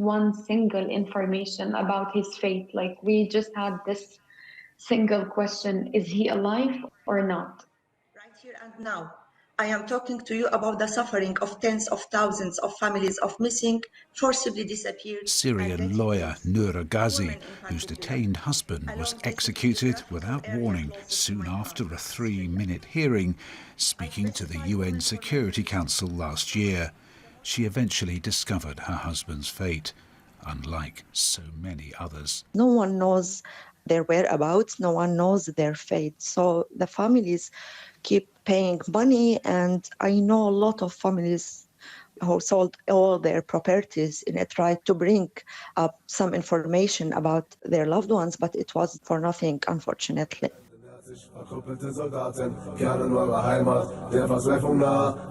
one single information about his fate. Like, we just had this single question: is he alive or not? Right here and now, I am talking to you about the suffering of tens of thousands of families of missing, forcibly disappeared, Syrian lawyer refugees, Noura Ghazi, women in whose particular, detained husband was along the security executed buffer without area warning closest to soon my after a country, Syria. 3-minute hearing, I speaking to the specify UN women for Security refugees. Council last year. She eventually discovered her husband's fate, unlike so many others. No one knows their whereabouts, no one knows their fate. So the families keep paying money, and I know a lot of families who sold all their properties in a try to bring up some information about their loved ones, but it was for nothing, unfortunately.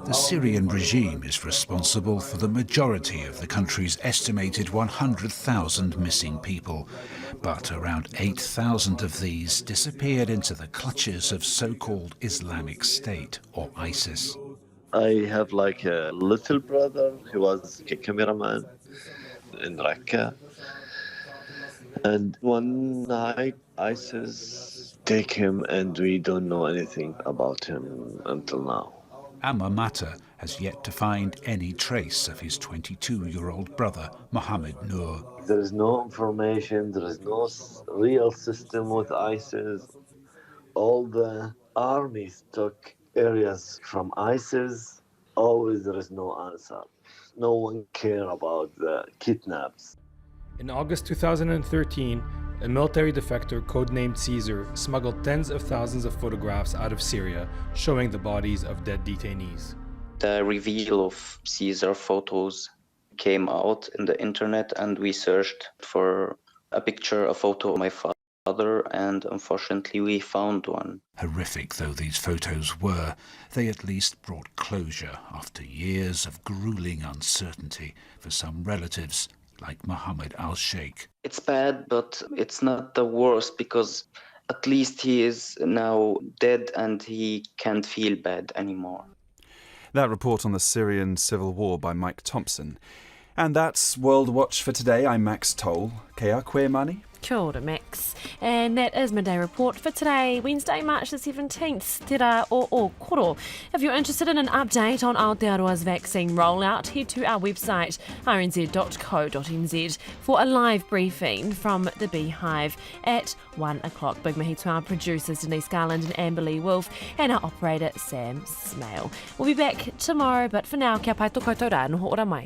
The Syrian regime is responsible for the majority of the country's estimated 100,000 missing people, but around 8,000 of these disappeared into the clutches of so-called Islamic State or ISIS. I have like a little brother. He was a cameraman in Raqqa. And one night, ISIS take him, and we don't know anything about him until now. Amma Mata has yet to find any trace of his 22-year-old brother, Mohammed Noor. There is no information. There is no real system with ISIS. All the armies took areas from ISIS. Always there is no answer. No one care about the kidnaps. In August 2013, a military defector codenamed Caesar smuggled tens of thousands of photographs out of Syria showing the bodies of dead detainees. The reveal of Caesar photos came out in the internet, and we searched for a picture, a photo of my father, and unfortunately we found one. Horrific though these photos were, they at least brought closure after years of grueling uncertainty for some relatives like Mohammed al-Sheikh. It's bad, but it's not the worst, because at least he is now dead and he can't feel bad anymore. That report on the Syrian civil war by Mike Thompson. And that's World Watch for today. I'm Max Toll. Kea koe mani? Kia ora, Max. And that is Midday Report for today, Wednesday, March the 17th. Te rā o koro. If you're interested in an update on Aotearoa's vaccine rollout, head to our website, rnz.co.nz, for a live briefing from the Beehive at 1 o'clock. Big mahi to our producers Denise Garland and Amberly Wolf, and our operator Sam Smale. We'll be back tomorrow, but for now, kia pai tō koutou rā, noho ora mai.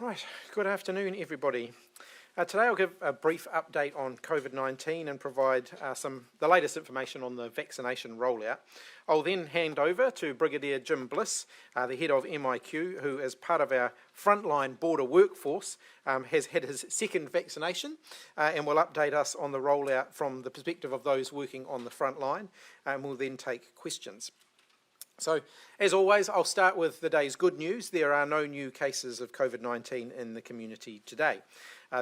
Right, good afternoon everybody. Today I'll give a brief update on COVID-19 and provide the latest information on the vaccination rollout. I'll then hand over to Brigadier Jim Bliss, the head of MIQ, who as part of our frontline border workforce has had his second vaccination and will update us on the rollout from the perspective of those working on the front line, and we'll then take questions. So, as always, I'll start with the day's good news. There are no new cases of COVID-19 in the community today.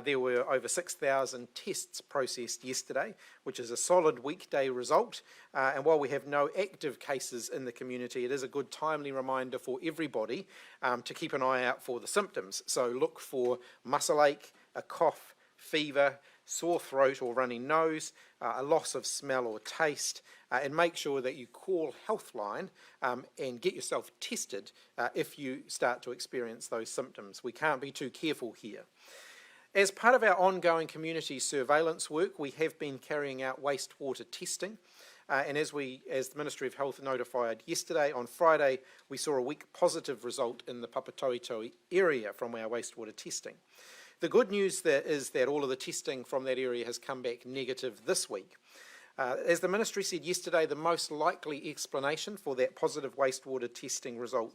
There were over 6,000 tests processed yesterday, which is a solid weekday result. And while we have no active cases in the community, it is a good timely reminder for everybody to keep an eye out for the symptoms. So look for muscle ache, a cough, fever, sore throat or runny nose, a loss of smell or taste, and make sure that you call Healthline and get yourself tested if you start to experience those symptoms. We can't be too careful here. As part of our ongoing community surveillance work, we have been carrying out wastewater testing. And as the Ministry of Health notified yesterday, on Friday, we saw a weak positive result in the Papatoetoe area from our wastewater testing. The good news is that all of the testing from that area has come back negative this week. As the Ministry said yesterday, the most likely explanation for that positive wastewater testing result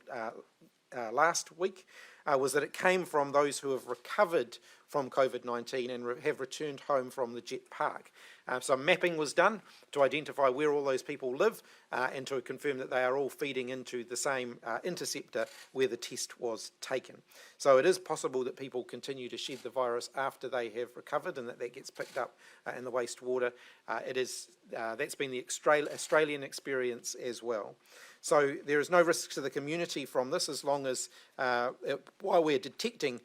last week was that it came from those who have recovered from COVID-19 and have returned home from the jet park. So mapping was done to identify where all those people live and to confirm that they are all feeding into the same interceptor where the test was taken. So it is possible that people continue to shed the virus after they have recovered and that gets picked up in the wastewater. That's been the Australian experience as well. So there is no risk to the community from this as long as while we're detecting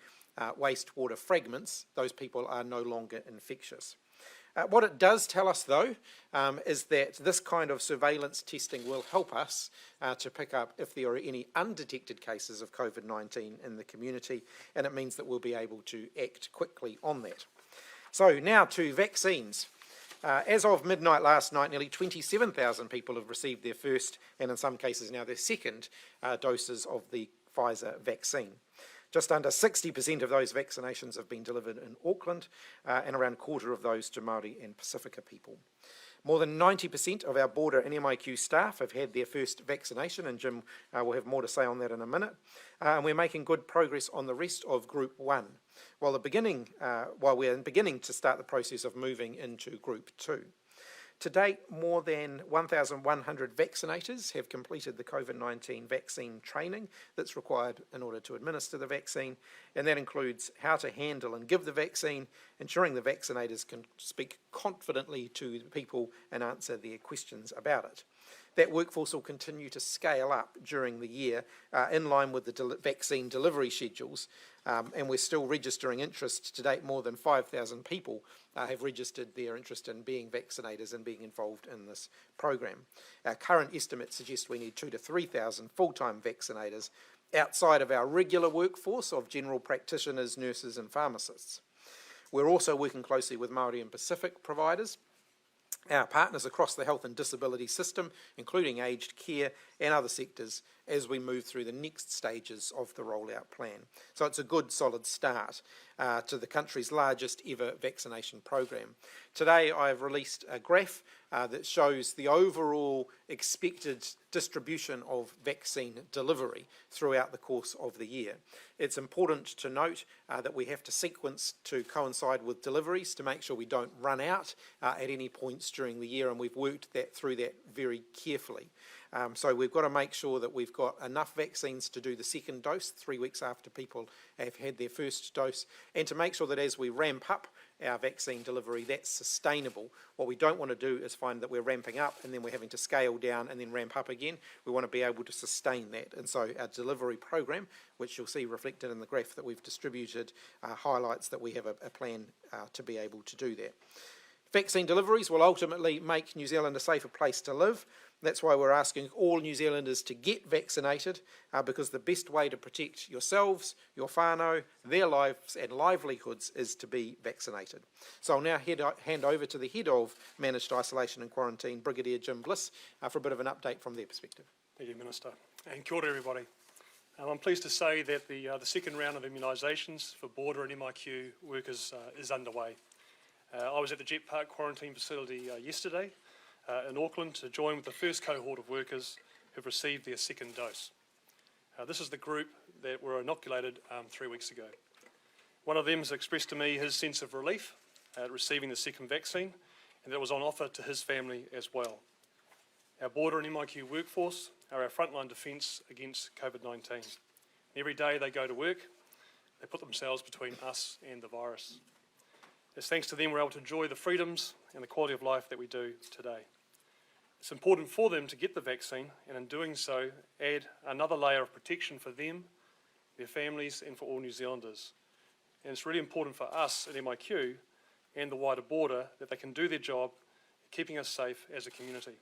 wastewater fragments, those people are no longer infectious. What it does tell us, though, is that this kind of surveillance testing will help us to pick up if there are any undetected cases of COVID-19 in the community, and it means that we'll be able to act quickly on that. So now to vaccines. As of midnight last night, nearly 27,000 people have received their first, and in some cases now their second, doses of the Pfizer vaccine. Just under 60% of those vaccinations have been delivered in Auckland, and around a quarter of those to Māori and Pacifica people. More than 90% of our border and MIQ staff have had their first vaccination, and Jim will have more to say on that in a minute. And we're making good progress on the rest of Group 1, while we're beginning to start the process of moving into Group 2. To date, more than 1,100 vaccinators have completed the COVID-19 vaccine training that's required in order to administer the vaccine, and that includes how to handle and give the vaccine, ensuring the vaccinators can speak confidently to the people and answer their questions about it. That workforce will continue to scale up during the year in line with the vaccine delivery schedules, and we're still registering interest. To date, more than 5,000 people have registered their interest in being vaccinators and being involved in this program. Our current estimates suggest we need 2,000 to 3,000 full-time vaccinators outside of our regular workforce of general practitioners, nurses and pharmacists. We're also working closely with Māori and Pacific providers, our partners across the health and disability system, including aged care and other sectors, as we move through the next stages of the rollout plan. So it's a good, solid start to the country's largest ever vaccination program. Today I've released a graph that shows the overall expected distribution of vaccine delivery throughout the course of the year. It's important to note that we have to sequence to coincide with deliveries to make sure we don't run out at any points during the year, and we've worked through that very carefully. So we've got to make sure that we've got enough vaccines to do the second dose 3 weeks after people have had their first dose, and to make sure that as we ramp up our vaccine delivery, that's sustainable. What we don't want to do is find that we're ramping up and then we're having to scale down and then ramp up again. We want to be able to sustain that. And so our delivery program, which you'll see reflected in the graph that we've distributed, highlights that we have a plan to be able to do that. Vaccine deliveries will ultimately make New Zealand a safer place to live. That's why we're asking all New Zealanders to get vaccinated, because the best way to protect yourselves, your whānau, their lives and livelihoods is to be vaccinated. So I'll now hand over to the Head of Managed Isolation and Quarantine, Brigadier Jim Bliss, for a bit of an update from their perspective. Thank you, Minister. And kia ora, everybody. I'm pleased to say that the second round of immunisations for border and MIQ workers is underway. I was at the Jet Park quarantine facility yesterday in Auckland to join with the first cohort of workers who've received their second dose. This is the group that were inoculated 3 weeks ago. One of them has expressed to me his sense of relief at receiving the second vaccine, and that was on offer to his family as well. Our border and MIQ workforce are our frontline defence against COVID-19. Every day they go to work, they put themselves between us and the virus. It's thanks to them we're able to enjoy the freedoms and the quality of life that we do today. It's important for them to get the vaccine, and in doing so, add another layer of protection for them, their families, and for all New Zealanders. And it's really important for us at MIQ and the wider border that they can do their job, keeping us safe as a community.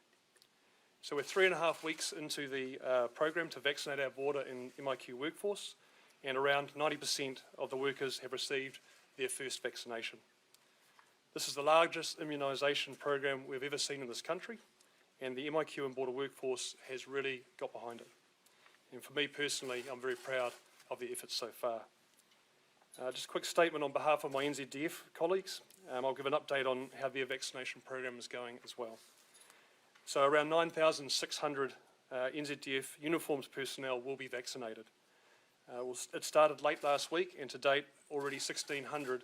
So we're 3.5 weeks into the program to vaccinate our border and MIQ workforce, and around 90% of the workers have received their first vaccination. This is the largest immunisation program we've ever seen in this country, and the MIQ and border workforce has really got behind it. And for me personally, I'm very proud of the efforts so far. Just a quick statement on behalf of my NZDF colleagues. I'll give an update on how their vaccination program is going as well. So around 9,600 NZDF uniforms personnel will be vaccinated. It started late last week, and to date already 1,600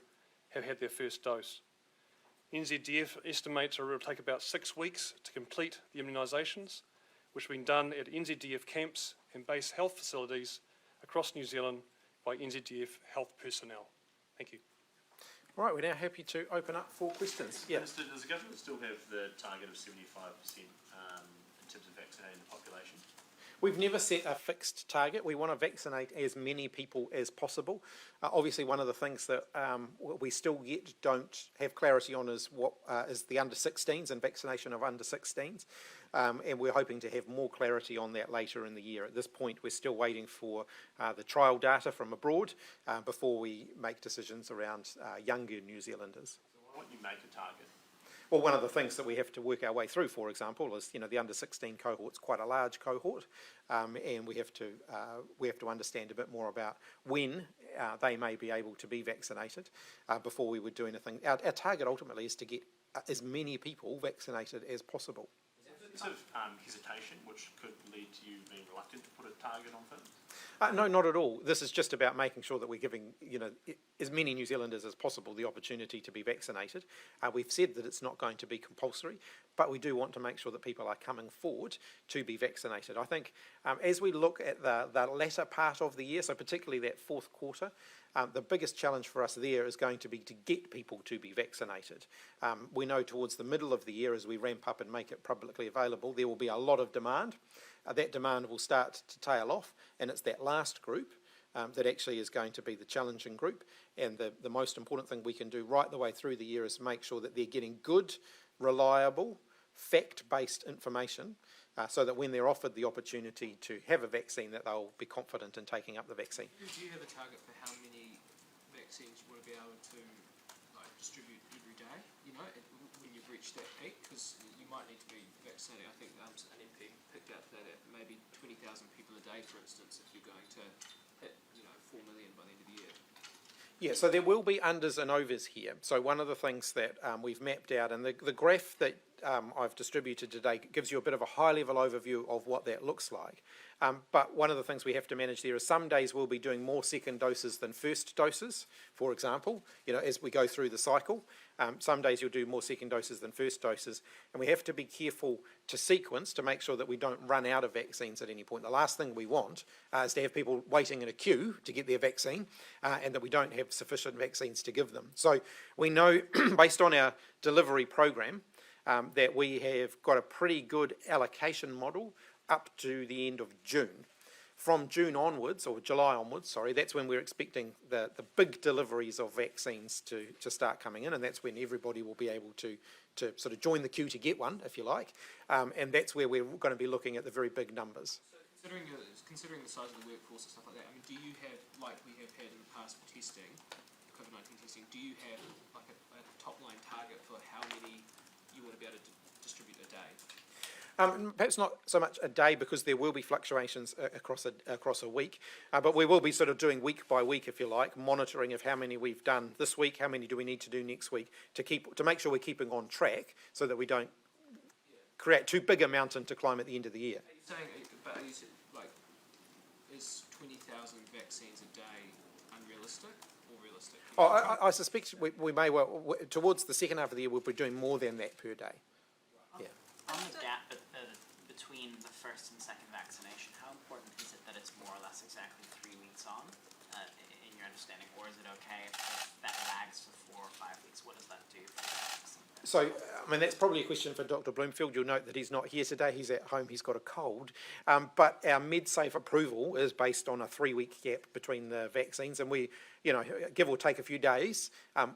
have had their first dose. NZDF estimates it will take about 6 weeks to complete the immunisations, which have been done at NZDF camps and base health facilities across New Zealand by NZDF health personnel. Thank you. All right, we're now happy to open up for questions. Yeah. Minister, does the government still have the target of 75% in terms of vaccinating the population? We've never set a fixed target. We want to vaccinate as many people as possible. Obviously, one of the things that we still yet don't have clarity on is what is the under-16s and vaccination of under-16s. And we're hoping to have more clarity on that later in the year. At this point, we're still waiting for the trial data from abroad before we make decisions around younger New Zealanders. So why don't you make a target? Well, one of the things that we have to work our way through, for example, is the under-16 cohort's quite a large cohort, and we have to understand a bit more about when they may be able to be vaccinated before we would do anything. Our target ultimately is to get as many people vaccinated as possible. Is there hesitation, which could lead to you being reluctant to put a target on things? No, not at all. This is just about making sure that we're giving as many New Zealanders as possible the opportunity to be vaccinated. We've said that it's not going to be compulsory, but we do want to make sure that people are coming forward to be vaccinated. I think as we look at the latter part of the year, so particularly that fourth quarter, the biggest challenge for us there is going to be to get people to be vaccinated. We know towards the middle of the year, as we ramp up and make it publicly available, there will be a lot of demand. That demand will start to tail off, and it's that last group that actually is going to be the challenging group. And the most important thing we can do right the way through the year is make sure that they're getting good, reliable, fact-based information so that when they're offered the opportunity to have a vaccine, that they'll be confident in taking up the vaccine. Do you have a target for how many vaccines you want to be able to distribute every day, when you've reached that peak? Because you might need to be vaccinating. I think an MP picked out that at maybe 20,000 people a day, for instance, if you're going to hit 4 million by the end of the year. Yeah, so there will be unders and overs here. So one of the things that we've mapped out, and the graph that I've distributed today gives you a bit of a high-level overview of what that looks like. But one of the things we have to manage there is some days we'll be doing more second doses than first doses, for example, as we go through the cycle. Some days you'll do more second doses than first doses, and we have to be careful to sequence to make sure that we don't run out of vaccines at any point. The last thing we want is to have people waiting in a queue to get their vaccine, and that we don't have sufficient vaccines to give them. So we know, based on our delivery program, that we have got a pretty good allocation model up to the end of June. From June onwards, or July onwards, sorry, that's when we're expecting the big deliveries of vaccines to start coming in, and that's when everybody will be able to sort of join the queue to get one, if you like, and that's where we're going to be looking at the very big numbers. So considering the size of the workforce and stuff like that, do you have, like we have had in the past for testing, COVID-19 testing, do you have like a top line target for how many you want to be able to distribute a day? Perhaps not so much a day, because there will be fluctuations across a week, but we will be sort of doing week by week, if you like, monitoring of how many we've done this week, how many do we need to do next week, to make sure we're keeping on track so that we don't create too big a mountain to climb at the end of the year. Are you saying, like, is 20,000 vaccines a day unrealistic or realistic? I suspect we may well, towards the second half of the year, we'll be doing more than that per day. Yeah. On the gap between the first and second vaccination, how important is it that it's more or less exactly 3 weeks on, in your understanding, or is it okay if that lags for 4 or 5 weeks? What does that do for the vaccine? So, I mean, that's probably a question for Dr. Bloomfield. You'll note that he's not here today. He's at home. He's got a cold. But our MedSafe approval is based on a 3-week gap between the vaccines, and we, give or take a few days,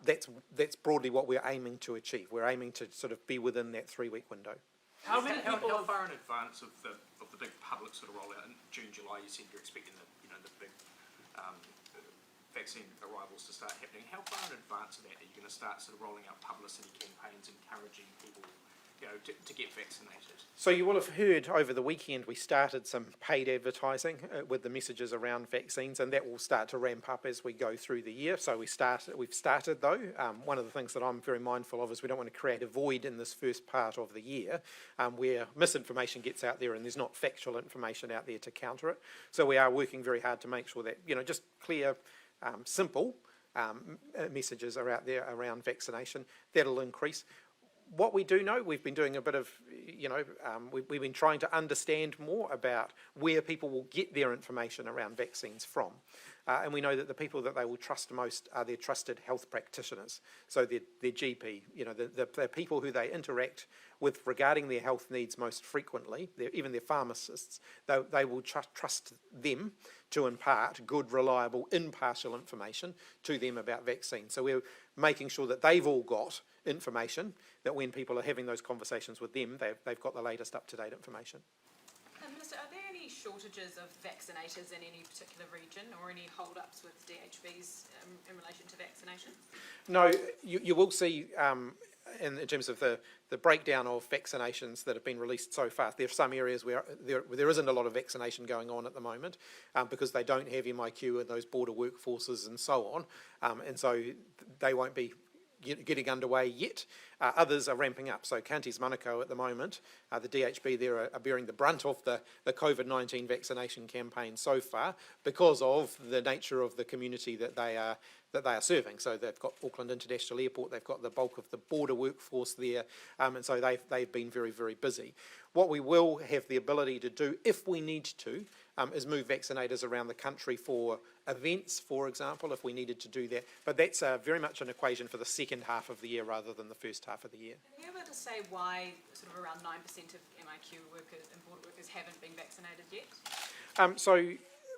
that's broadly what we're aiming to achieve. We're aiming to sort of be within that 3-week window. How far in advance of the big public sort of rollout in June, July, you said you're expecting the big vaccine arrivals to start happening? How far in advance of that are you going to start sort of rolling out publicity campaigns, encouraging people, to get vaccinated? So you will have heard over the weekend we started some paid advertising with the messages around vaccines, and that will start to ramp up as we go through the year. So we've started though. One of the things that I'm very mindful of is we don't want to create a void in this first part of the year where misinformation gets out there and there's not factual information out there to counter it. So we are working very hard to make sure that, just clear, simple messages are out there around vaccination. That'll increase. What we do know, we've been doing a bit of, we've been trying to understand more about where people will get their information around vaccines from. And we know that the people that they will trust most are their trusted health practitioners. So their GP, the people who they interact with regarding their health needs most frequently, even their pharmacists, they will trust them to impart good, reliable, impartial information to them about vaccines. So we're making sure that they've all got information, that when people are having those conversations with them, they've got the latest up-to-date information. Minister, are there any shortages of vaccinators in any particular region, or any hold-ups with DHBs in relation to vaccination? No, you will see in terms of the breakdown of vaccinations that have been released so far, there are some areas where there isn't a lot of vaccination going on at the moment because they don't have MIQ and those border workforces and so on, and so they won't be getting underway yet. Others are ramping up. So Counties Manukau at the moment, the DHB there are bearing the brunt of the COVID-19 vaccination campaign so far because of the nature of the community that they are serving. So they've got Auckland International Airport, they've got the bulk of the border workforce there, and so they've been very, very busy. What we will have the ability to do, if we need to, is move vaccinators around the country for events, for example, if we needed to do that. But that's very much an equation for the second half of the year rather than the first half of the year. Can you ever to say why sort of around 9% of MIQ workers and border workers haven't been vaccinated yet? So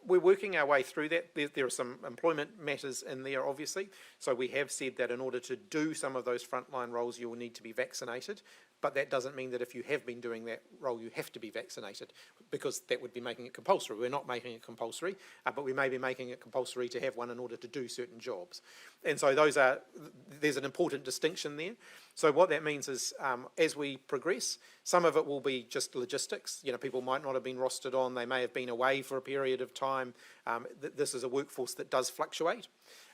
we're working our way through that. There are some employment matters in there, obviously. So we have said that in order to do some of those frontline roles, you will need to be vaccinated. But that doesn't mean that if you have been doing that role, you have to be vaccinated, because that would be making it compulsory. We're not making it compulsory, but we may be making it compulsory to have one in order to do certain jobs. And so there's an important distinction there. So what that means is as we progress, some of it will be just logistics. People might not have been rostered on, they may have been away for a period of time. This is a workforce that does fluctuate.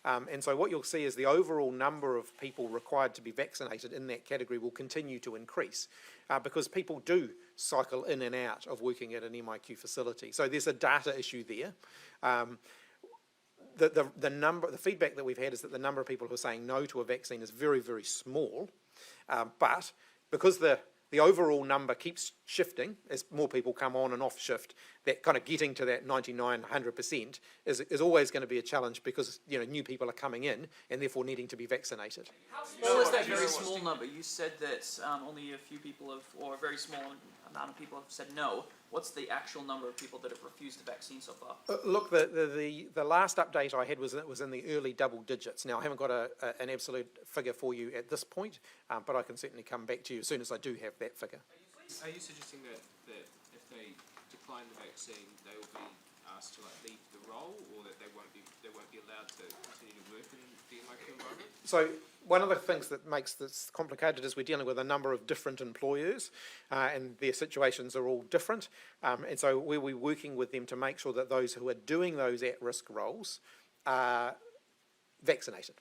And so what you'll see is the overall number of people required to be vaccinated in that category will continue to increase because people do cycle in and out of working at an MIQ facility. So there's a data issue there. The feedback that we've had is that the number of people who are saying no to a vaccine is very, very small. But because the overall number keeps shifting as more people come on and off shift, that kind of getting to that 99, 100% is always going to be a challenge because new people are coming in and therefore needing to be vaccinated. How small is that very small number? You said that only a few people or a very small amount of people have said no. What's the actual number of people that have refused the vaccine so far? Look, the last update I had was in the early double digits. Now, I haven't got an absolute figure for you at this point, but I can certainly come back to you as soon as I do have that figure. Are you suggesting that if they decline the vaccine, they will be asked to leave the role, or that they won't be allowed to continue to work in the MIQ environment? So one of the things that makes this complicated is we're dealing with a number of different employers and their situations are all different. And so we'll be working with them to make sure that those who are doing those at-risk roles are vaccinated.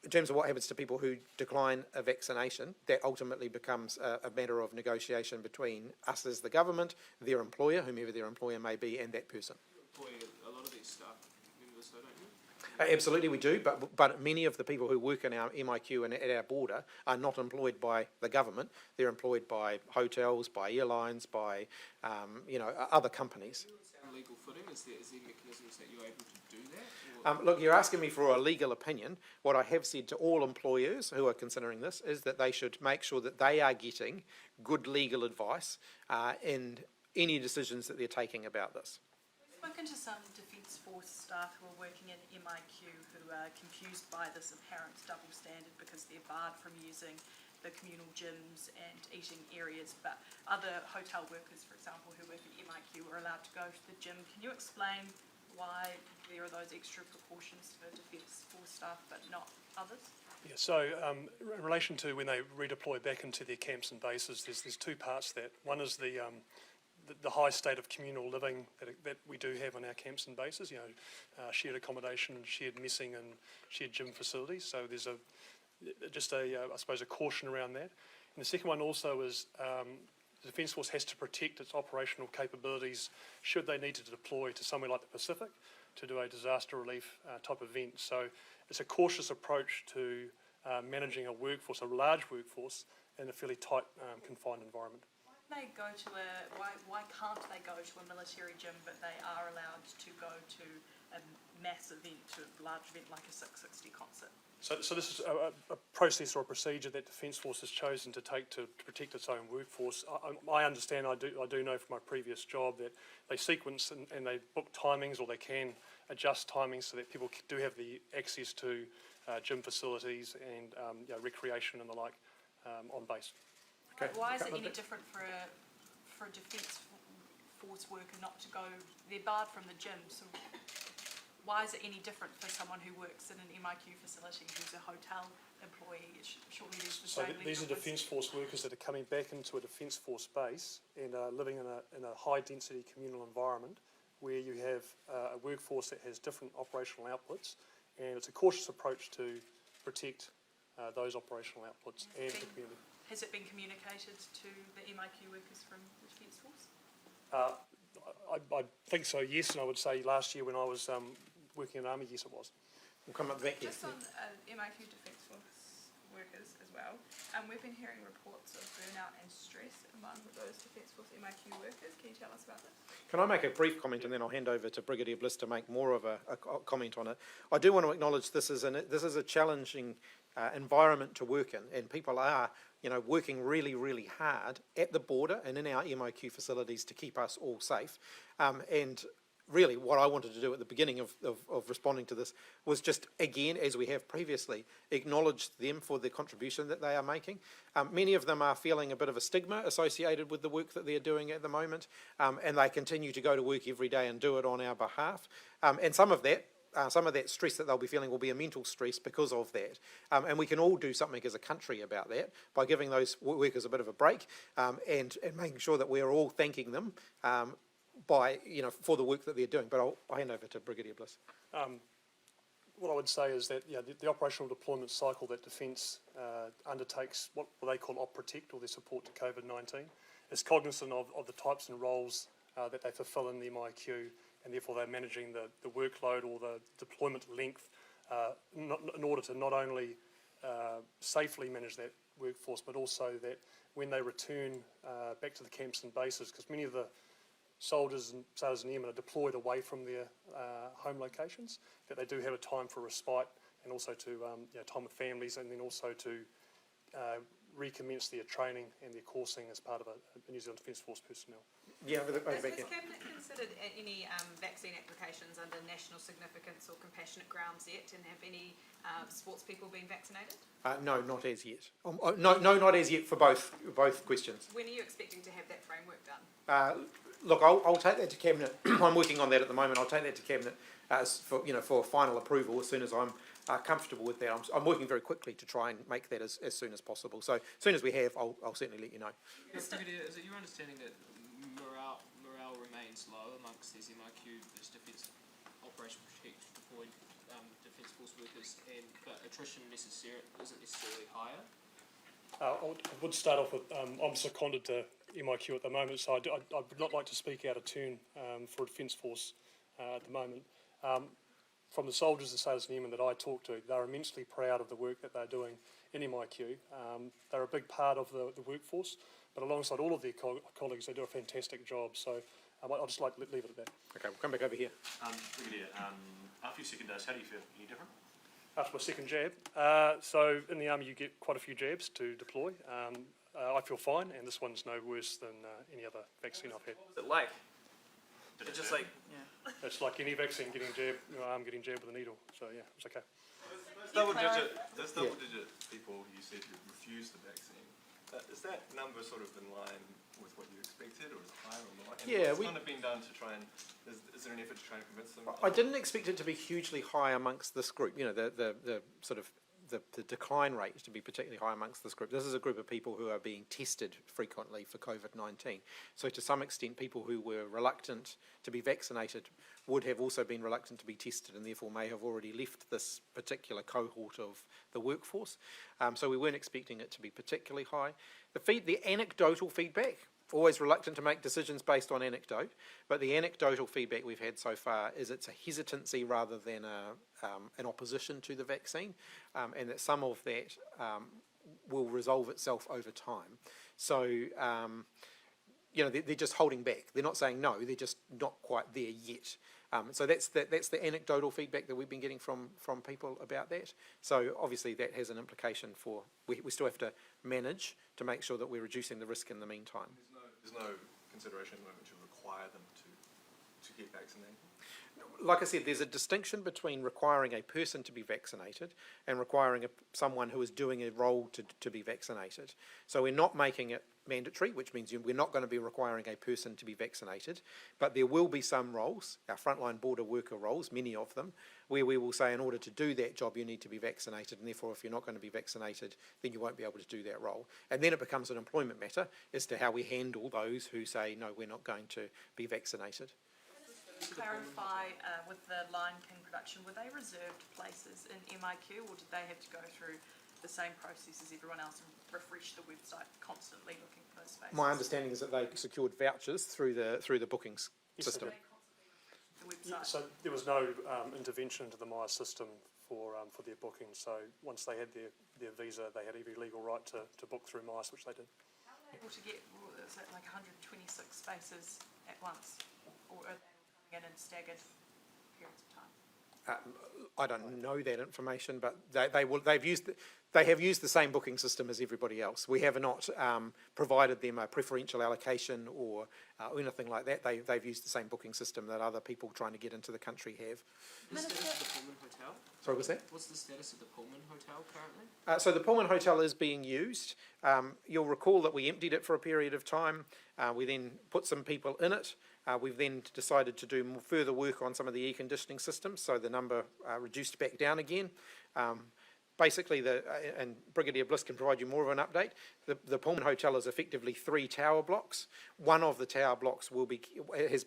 In terms of what happens to people who decline a vaccination, that ultimately becomes a matter of negotiation between us as the government, their employer, whomever their employer may be, and that person. You employ a lot of these staff members, though, don't you? Absolutely we do, but many of the people who work in our MIQ and at our border are not employed by the government. They're employed by hotels, by airlines, by other companies. On legal footing, is there mechanisms that you're able to do that? Look, you're asking me for a legal opinion. What I have said to all employers who are considering this is that they should make sure that they are getting good legal advice in any decisions that they're taking about this. We've spoken to some Defence Force staff who are working in MIQ who are confused by this apparent double standard because they're barred from using the communal gyms and eating areas, but other hotel workers, for example, who work at MIQ are allowed to go to the gym. Can you explain why there are those extra precautions for Defence Force staff but not others? Yeah, so in relation to when they redeploy back into their camps and bases, there's two parts to that. One is the high state of communal living that we do have on our camps and bases, shared accommodation, shared messing and shared gym facilities. So there's I suppose a caution around that. And the second one also is the Defence Force has to protect its operational capabilities should they need to deploy to somewhere like the Pacific to do a disaster relief type event. So it's a cautious approach to managing a workforce, a large workforce, in a fairly tight, confined environment. Why can't they go to a military gym, but they are allowed to go to a mass event, to a large event like a 660 concert? So this is a process or a procedure that Defence Force has chosen to take to protect its own workforce. I understand, I do know from my previous job that they sequence and they book timings, or they can adjust timings so that people do have the access to gym facilities and recreation and the like on base. Okay. Why is it any different for a Defence Force worker not to go? They're barred from the gym, so why is it any different for someone who works in an MIQ facility who's a hotel employee? Surely there's the same. These are Defence Force workers that are coming back into a Defence Force base and are living in a high density communal environment where you have a workforce that has different operational outputs, and it's a cautious approach to protect those operational outputs and the community. Has it been communicated to the MIQ workers from the Defence Force? I think so, yes, and I would say last year when I was working in the Army, yes it was. We'll come up back here. Just on MIQ Defence Force workers as well, we've been hearing reports of burnout and stress among those Defence Force MIQ workers. Can you tell us about this? Can I make a brief comment and then I'll hand over to Brigadier Bliss to make more of a comment on it. I do want to acknowledge this is a challenging environment to work in, and people are working really, really hard at the border and in our MIQ facilities to keep us all safe. And really what I wanted to do at the beginning of responding to this was just, again, as we have previously, acknowledge them for the contribution that they are making. Many of them are feeling a bit of a stigma associated with the work that they're doing at the moment, and they continue to go to work every day and do it on our behalf. And some of that stress that they'll be feeling will be a mental stress because of that. And we can all do something as a country about that by giving those workers a bit of a break and making sure that we're all thanking them for the work that they're doing. But I'll hand over to Brigadier Bliss. What I would say is that the operational deployment cycle that Defence undertakes, what they call Op Protect, or their support to COVID-19, is cognizant of the types and roles that they fulfil in the MIQ, and therefore they're managing the workload or the deployment length in order to not only safely manage that workforce, but also that when they return back to the camps and bases, because many of the soldiers and sailors and airmen are deployed away from their home locations, that they do have a time for respite and also to time with families, and then also to recommence their training and their coursing as part of a New Zealand Defence Force personnel. Yeah, has Cabinet considered any vaccine applications under national significance or compassionate grounds yet, and have any sports people been vaccinated? No, not as yet. No, not as yet for both questions. When are you expecting to have that framework done? Look, I'll take that to Cabinet. I'm working on that at the moment. I'll take that to Cabinet for final approval as soon as I'm comfortable with that. I'm working very quickly to try and make that as soon as possible. So as soon as we have, I'll certainly let you know. Is it your understanding that morale remains low amongst these MIQ, these Defence Operation Protect deployed Defence Force workers, but attrition isn't necessarily higher? I would start off with, I'm seconded to MIQ at the moment, so I would not like to speak out of turn for a Defence Force at the moment. From the soldiers and sailors and airmen that I talk to, they're immensely proud of the work that they're doing in MIQ. They're a big part of the workforce, but alongside all of their colleagues, they do a fantastic job. So I'd just like to leave it at that. Okay, we'll come back over here. Brigadier, after your second dose, how do you feel? Any different? After my second jab, so in the Army you get quite a few jabs to deploy. I feel fine, and this one's no worse than any other vaccine I've had. What's it like? It's just like, It's like any vaccine getting jabbed, arm getting jabbed with a needle. So yeah, it's okay. Those double-digit people you said who refused the vaccine, is that number sort of in line with what you expected, or is it higher or not? And what's kind of been done to try and, is there an effort to try and convince them? I didn't expect it to be hugely high amongst this group. You know, the sort of the decline rate to be particularly high amongst this group. This is a group of people who are being tested frequently for COVID-19. So to some extent, people who were reluctant to be vaccinated would have also been reluctant to be tested, and therefore may have already left this particular cohort of the workforce. So we weren't expecting it to be particularly high. The anecdotal feedback, always reluctant to make decisions based on anecdote, but the anecdotal feedback we've had so far is it's a hesitancy rather than an opposition to the vaccine, and that some of that will resolve itself over time. So, you know, they're just holding back. They're not saying no, they're just not quite there yet. So that's the anecdotal feedback that we've been getting from people about that. So obviously that has an implication for, we still have to manage to make sure that we're reducing the risk in the meantime. There's no consideration at the moment to require them to get vaccinated? Like I said, there's a distinction between requiring a person to be vaccinated and requiring someone who is doing a role to be vaccinated. So we're not making it mandatory, which means we're not going to be requiring a person to be vaccinated, but there will be some roles, our frontline border worker roles, many of them, where we will say in order to do that job you need to be vaccinated, and therefore if you're not going to be vaccinated then you won't be able to do that role. And then it becomes an employment matter as to how we handle those who say no, we're not going to be vaccinated. To clarify, with the Lion King production, were they reserved places in MIQ, or did they have to go through the same process as everyone else and refresh the website constantly looking for those spaces? My understanding is that they secured vouchers through the bookings system. So there was no intervention into the Myer system for their booking. So once they had their visa, they had every legal right to book through Myer, which they did. How were they able to get, is it like 126 spaces at once, or are they in staggered periods of time? I don't know that information, but they have used the same booking system as everybody else. We have not provided them a preferential allocation or anything like that. They've used the same booking system that other people trying to get into the country have. The status of the Pullman Hotel? Sorry, what's that? What's the status of the Pullman Hotel currently? So the Pullman Hotel is being used. You'll recall that we emptied it for a period of time. We then put some people in it. We've then decided to do further work on some of the air conditioning systems, so the number reduced back down again. Basically, and Brigadier Bliss can provide you more of an update, the Pullman Hotel is effectively 3 tower blocks. One of the tower blocks has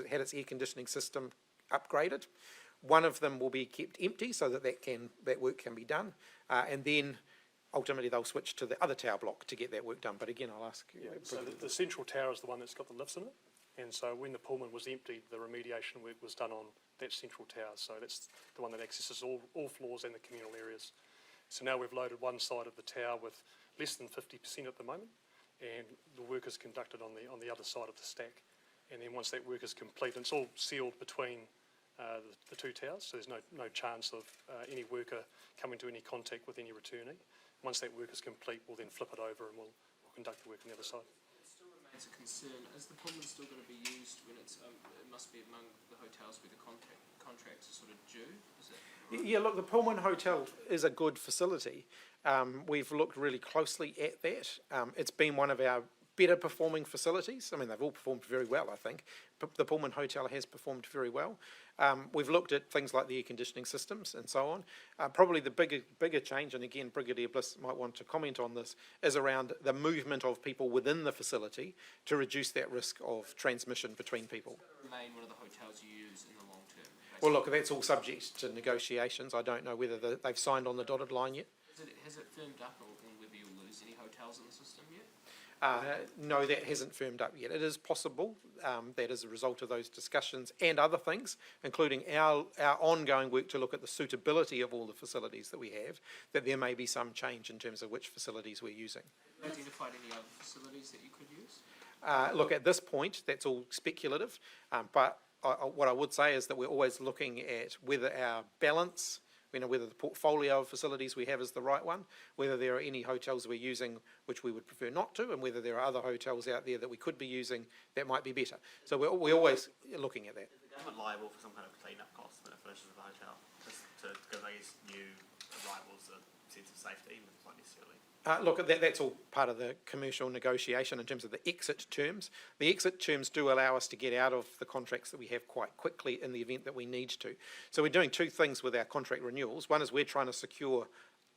had its air conditioning system upgraded. One of them will be kept empty so that work can be done, and then ultimately they'll switch to the other tower block to get that work done. But again, I'll ask. So the central tower is the one that's got the lifts in it. And so when the Pullman was emptied, the remediation work was done on that central tower. So that's the one that accesses all floors and the communal areas. So now we've loaded one side of the tower with less than 50% at the moment, and the work is conducted on the other side of the stack. And then once that work is complete, and it's all sealed between the 2 towers, so there's no chance of any worker coming to any contact with any returnee. Once that work is complete, we'll then flip it over and we'll conduct the work on the other side. It's a concern. Is the Pullman still going to be used when it's? It must be among the hotels where the contracts are sort of due. Is it? Yeah, look, the Pullman Hotel is a good facility. We've looked really closely at that. It's been one of our better performing facilities. I mean, they've all performed very well, I think. The Pullman Hotel has performed very well. We've looked at things like the air conditioning systems and so on. Probably the bigger change, and again, Brigadier Bliss might want to comment on this, is around the movement of people within the facility to reduce that risk of transmission between people. Remain one of the hotels you use in the long term. Well, look, that's all subject to negotiations. I don't know whether they've signed on the dotted line yet. Has it firmed up on whether you'll lose any hotels in the system yet? No, that hasn't firmed up yet. It is possible that as a result of those discussions and other things, including our ongoing work to look at the suitability of all the facilities that we have, that there may be some change in terms of which facilities we're using. Have you identified any other facilities that you could use? Look, at this point, that's all speculative, but what I would say is that we're always looking at whether our balance, whether the portfolio of facilities we have is the right one, whether there are any hotels we're using which we would prefer not to, and whether there are other hotels out there that we could be using that might be better. So we're always looking at that. Is the government liable for some kind of clean-up costs when it finishes with the hotel? Just because I guess new arrivals a sense of safety, but not necessarily. Look, that's all part of the commercial negotiation in terms of the exit terms. The exit terms do allow us to get out of the contracts that we have quite quickly in the event that we need to. So we're doing two things with our contract renewals. One is we're trying to secure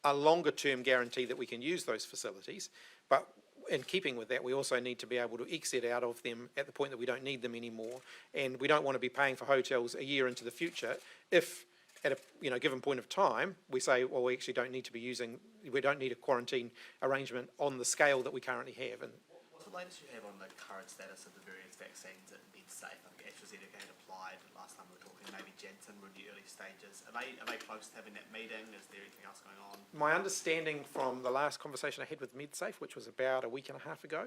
a longer term guarantee that we can use those facilities, but in keeping with that, we also need to be able to exit out of them at the point that we don't need them anymore, and we don't want to be paying for hotels a year into the future if at a given point of time we say, well, we actually don't need to be using, we don't need a quarantine arrangement on the scale that we currently have. And what's the latest you have on the current status of the various vaccines at MedSafe? I think AstraZeneca had applied last time we were talking, maybe Janssen were in the early stages. Are they close to having that meeting? Is there anything else going on? My understanding from the last conversation I had with MedSafe, which was about a week and a half ago,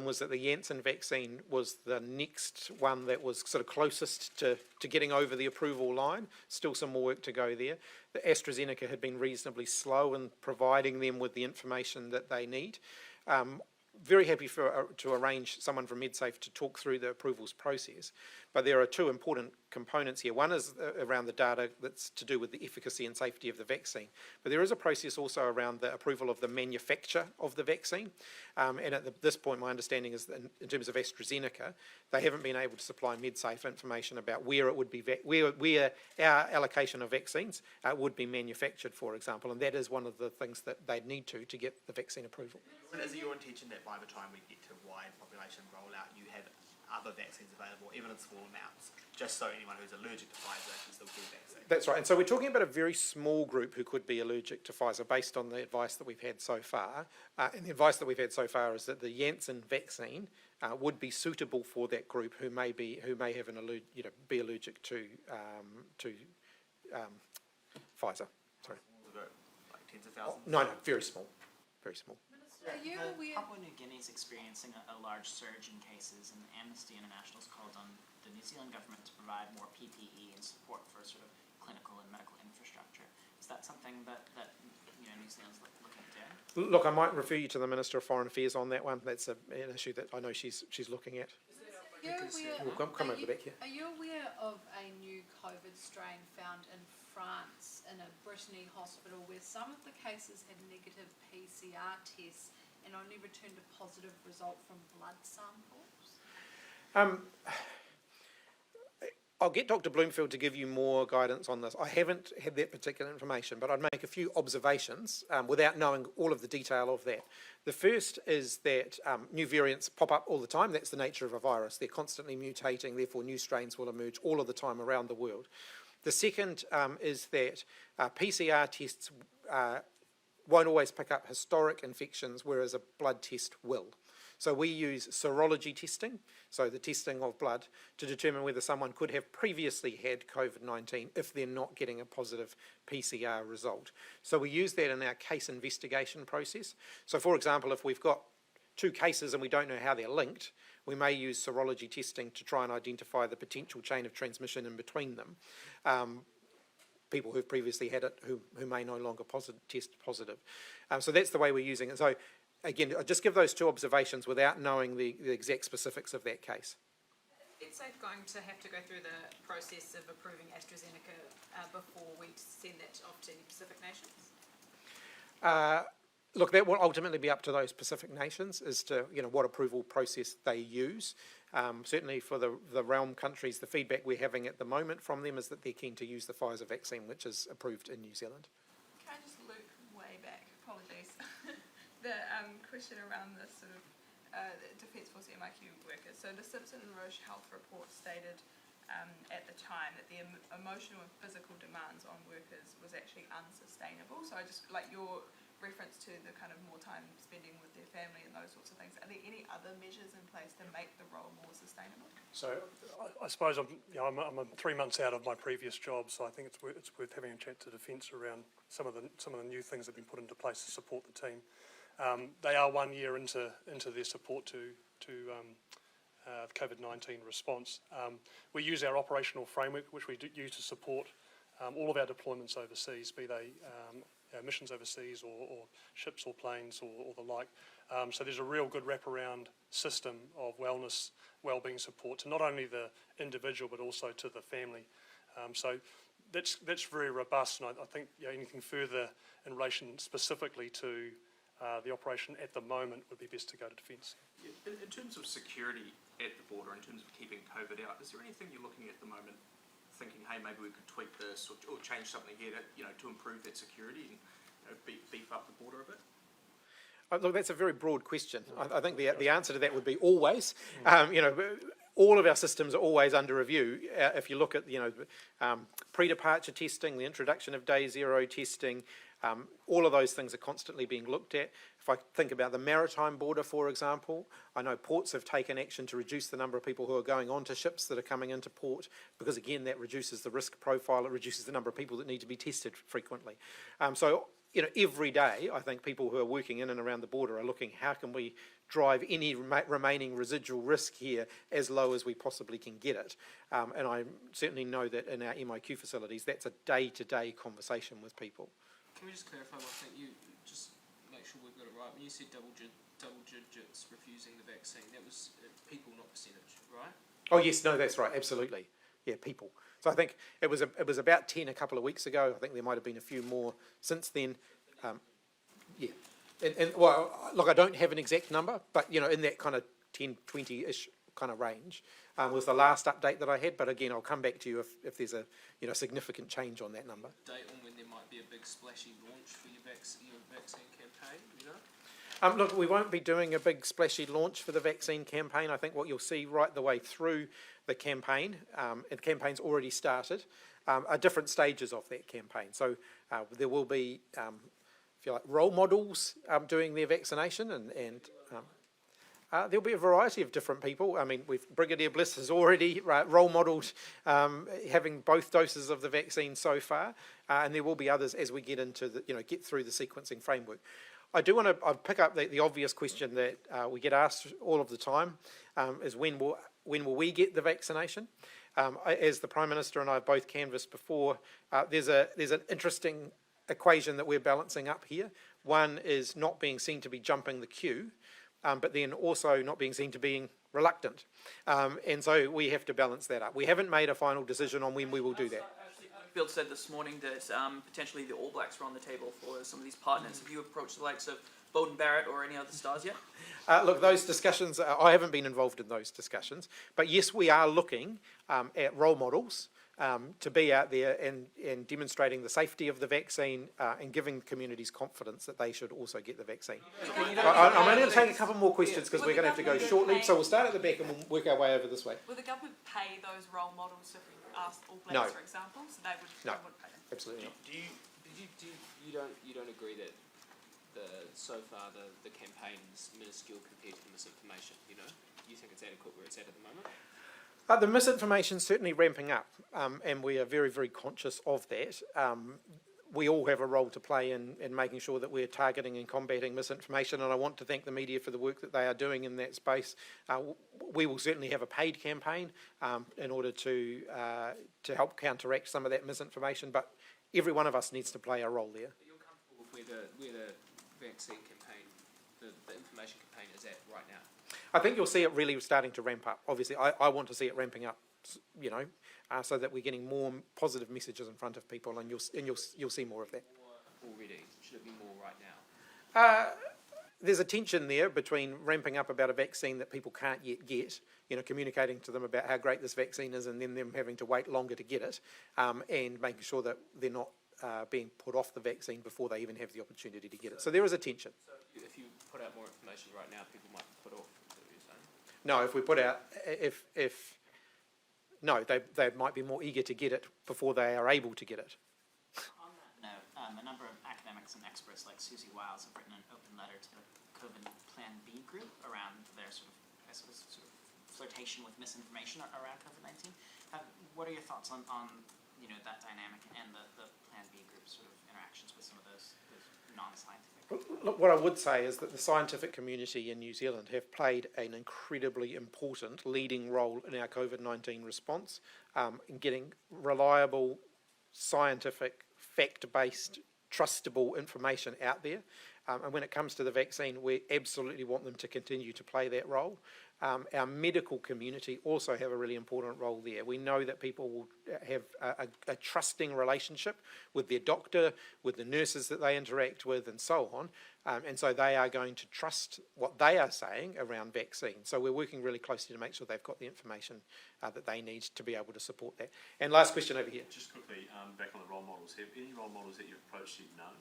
was that the Janssen vaccine was the next one that was sort of closest to getting over the approval line. Still some more work to go there. The AstraZeneca had been reasonably slow in providing them with the information that they need. Very happy to arrange someone from MedSafe to talk through the approvals process. But there are two important components here. One is around the data that's to do with the efficacy and safety of the vaccine. But there is a process also around the approval of the manufacture of the vaccine. And at this point, my understanding is that in terms of AstraZeneca, they haven't been able to supply MedSafe information about where it would be where our allocation of vaccines would be manufactured, for example. And that is one of the things that they'd need to get the vaccine approval. Is it your intention that by the time we get to wide population rollout, you have other vaccines available, even in small amounts, just so anyone who's allergic to Pfizer can still get a vaccine? That's right. And so we're talking about a very small group who could be allergic to Pfizer based on the advice that we've had so far. And the advice that we've had so far is that the Janssen vaccine would be suitable for that group who may have be allergic to Pfizer. Sorry. Like tens of thousands? No, very small. Very small. Papua New Guinea is experiencing a large surge in cases, and Amnesty International has called on the New Zealand government to provide more PPE and support for sort of clinical and medical infrastructure. Is that something that New Zealand's looking at doing? Look, I might refer you to the Minister of Foreign Affairs on that one. That's an issue that I know she's looking at. Come over the back here. Are you aware of a new COVID strain found in France in a Brittany hospital where some of the cases had negative PCR tests and only returned a positive result from blood samples? I'll get Dr. Bloomfield to give you more guidance on this. I haven't had that particular information, but I'd make a few observations without knowing all of the detail of that. The first is that new variants pop up all the time. That's the nature of a virus. They're constantly mutating, therefore new strains will emerge all of the time around the world. The second is that PCR tests won't always pick up historic infections, whereas a blood test will. So we use serology testing, so the testing of blood, to determine whether someone could have previously had COVID-19 if they're not getting a positive PCR result. So we use that in our case investigation process. So for example, if we've got two cases and we don't know how they're linked, we may use serology testing to try and identify the potential chain of transmission in between them. People who've previously had it who may no longer test positive. So that's the way we're using it. So again, I'll just give those two observations without knowing the exact specifics of that case. Is it going to have to go through the process of approving AstraZeneca before we send that off to Pacific nations? Look, that will ultimately be up to those Pacific nations as to what approval process they use. Certainly for the realm countries, the feedback we're having at the moment from them is that they're keen to use the Pfizer vaccine, which is approved in New Zealand. Can I just loop way back? Apologies. The question around the sort of Defence Force MIQ workers. So the Simpson and Roche health report stated at the time that the emotional and physical demands on workers was actually unsustainable. So I just like your reference to the kind of more time spending with their family and those sorts of things. Are there any other measures in place to make the role more sustainable? So I suppose I'm 3 months out of my previous job, so I think it's worth having a chat to Defence around some of the new things that have been put into place to support the team. They are 1 year into their support to the COVID-19 response. We use our operational framework, which we use to support all of our deployments overseas, be they missions overseas or ships or planes or the like. So there's a real good wraparound system of wellness, wellbeing support to not only the individual but also to the family. So that's very robust, and I think anything further in relation specifically to the operation at the moment would be best to go to Defence. Yeah. In terms of security at the border, in terms of keeping COVID out, is there anything you're looking at the moment thinking, hey, maybe we could tweak this or change something here to improve that security and beef up the border a bit? Look, that's a very broad question. I think the answer to that would be always. All of our systems are always under review. If you look at pre-departure testing, the introduction of day zero testing, all of those things are constantly being looked at. If I think about the maritime border, for example, I know ports have taken action to reduce the number of people who are going onto ships that are coming into port, because again, that reduces the risk profile, it reduces the number of people that need to be tested frequently. So every day, I think people who are working in and around the border are looking, how can we drive any remaining residual risk here as low as we possibly can get it? And I certainly know that in our MIQ facilities, that's a day-to-day conversation with people. Can we just clarify one thing? You just make sure we've got it right. When you said double digits refusing the vaccine, that was people, not percentage, right? Oh yes, no, that's right, absolutely. Yeah, people. So I think it was about 10 a couple of weeks ago. I think there might have been a few more since then. Yeah, and well, look, I don't have an exact number, but in that kind of 10, 20-ish kind of range was the last update that I had. But again, I'll come back to you if there's a significant change on that number. Date on when there might be a big splashy launch for your vaccine campaign, Look, we won't be doing a big splashy launch for the vaccine campaign. I think what you'll see right the way through the campaign, and the campaign's already started, are different stages of that campaign. So there will be, if you like, role models doing their vaccination, and there'll be a variety of different people. I mean, Brigadier Bliss has already role modelled having both doses of the vaccine so far, and there will be others as we get into get through the sequencing framework. I do want to pick up the obvious question that we get asked all of the time, is when will we get the vaccination? As the Prime Minister and I have both canvassed before, there's an interesting equation that we're balancing up here. One is not being seen to be jumping the queue, but then also not being seen to being reluctant. And so we have to balance that up. We haven't made a final decision on when we will do that. Field said this morning that potentially the All Blacks were on the table for some of these partners. Have you approached the likes of Bowden Barrett or any other stars yet? Look, those discussions, I haven't been involved in those discussions, but yes, we are looking at role models to be out there and demonstrating the safety of the vaccine and giving communities confidence that they should also get the vaccine. I'm only going to take a couple more questions because we're going to have to go shortly, so we'll start at the back and we'll work our way over this way. Will the government pay those role models if we asked All Blacks, for example? So they would pay them? Absolutely not. You don't agree that so far the campaign is minuscule compared to the misinformation? You think it's adequate where it's at the moment? The misinformation is certainly ramping up, and we are very, very conscious of that. We all have a role to play in making sure that we're targeting and combating misinformation, and I want to thank the media for the work that they are doing in that space. We will certainly have a paid campaign in order to help counteract some of that misinformation, but every one of us needs to play a role there. But you're comfortable with where the vaccine campaign, the information campaign is at right now? I think you'll see it really starting to ramp up. Obviously, I want to see it ramping up, so that we're getting more positive messages in front of people, and you'll see more of that. More already? Should it be more right There's a tension there between ramping up about a vaccine that people can't yet get, communicating to them about how great this vaccine is and then them having to wait longer to get it, and making sure that they're not being put off the vaccine before they even have the opportunity to get it. So there is a tension. So if you put out more information right now, people might put off, is that what you're saying? No, if we put out, no, they might be more eager to get it before they are able to get it. On that note, a number of academics and experts like Susie Wiles have written an open letter to the COVID Plan B group around their sort of flirtation with misinformation around COVID-19. What are your thoughts on that dynamic and the Plan B group's sort of interactions with some of those non-scientific? Look, what I would say is that the scientific community in New Zealand have played an incredibly important leading role in our COVID-19 response, in getting reliable, scientific, fact-based, trustable information out there. And when it comes to the vaccine, we absolutely want them to continue to play that role. Our medical community also have a really important role there. We know that people will have a trusting relationship with their doctor, with the nurses that they interact with, and so on. And so they are going to trust what they are saying around vaccines. So we're working really closely to make sure they've got the information that they need to be able to support that. And last question over here. Just quickly, back on the role models. Have any role models that you've approached you known?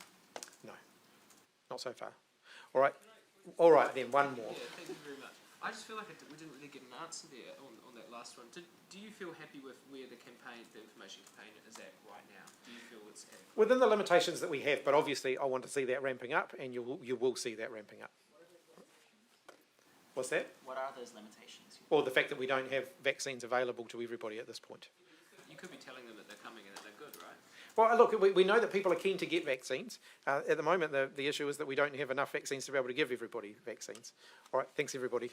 No, not so far. All right then, one more. Yeah, thank you very much. I just feel like we didn't really get an answer there on that last one. Do you feel happy with where the information campaign is at right now? Do you feel it's adequate? Within the limitations that we have, but obviously I want to see that ramping up, and you will see that ramping up. What's that? What are those limitations? Well, the fact that we don't have vaccines available to everybody at this point. You could be telling them that they're coming and that they're good, right? Well, look, we know that people are keen to get vaccines. At the moment, the issue is that we don't have enough vaccines to be able to give everybody vaccines. All right, thanks everybody.